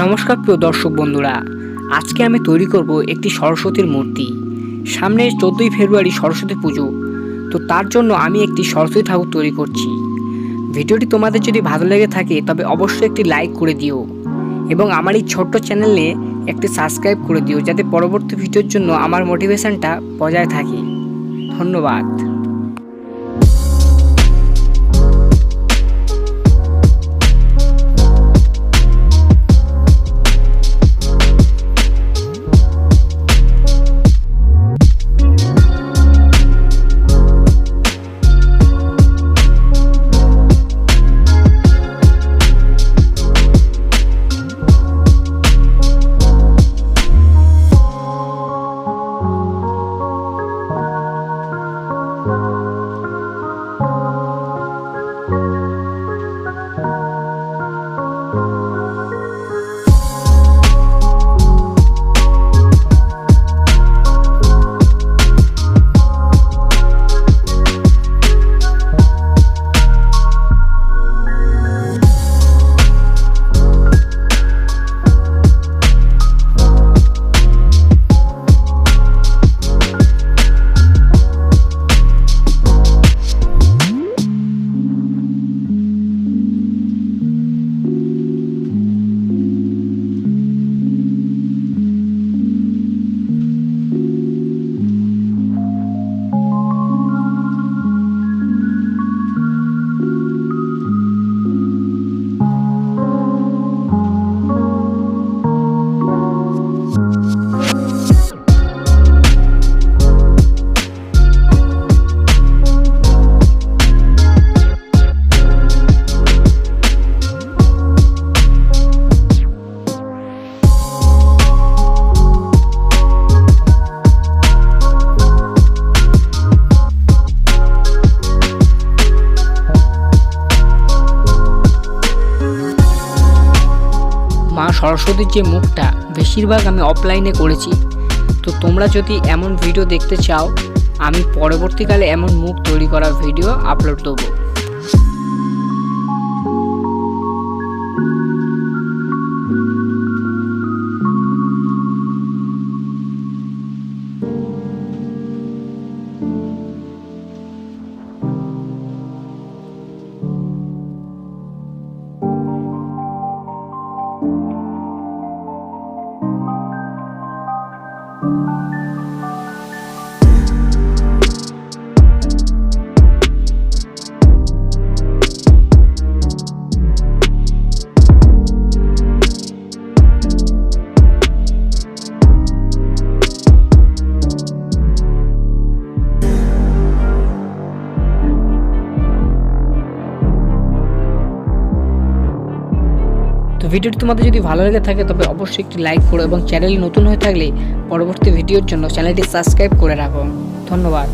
নমস্কার প্রিয় দর্শক বন্ধুরা, আজকে আমি তৈরি করব একটি সরস্বতীর মূর্তি। সামনে 14ই ফেব্রুয়ারি সরস্বতী পুজো, তো তার জন্য আমি একটি সরস্বতী ঠাকুর তৈরি করছি। ভিডিওটি তোমাদের যদি ভালো লেগে থাকে তবে অবশ্যই একটি লাইক করে দিও এবং আমার এই ছোট্ট চ্যানেলে একটি সাবস্ক্রাইব করে দিও, যাতে পরবর্তী ভিডিওর জন্য আমার মোটিভেশনটা বজায় থাকে। ধন্যবাদ। মা সরস্বতীর যে মুখটা বেশিরভাগ আমি অফলাইনে করেছি, তো তোমরা যদি এমন ভিডিও দেখতে চাও আমি পরবর্তীকালে এমন মুখ তৈরি করার ভিডিও আপলোড দেবো। তো ভিডিওটি তোমাদের যদি ভালো লেগে থাকে তবে অবশ্যই একটি লাইক করো এবং চ্যানেলে নতুন হয়ে থাকলে পরবর্তী ভিডিওর জন্য চ্যানেলটি সাবস্ক্রাইব করে রাখো। ধন্যবাদ।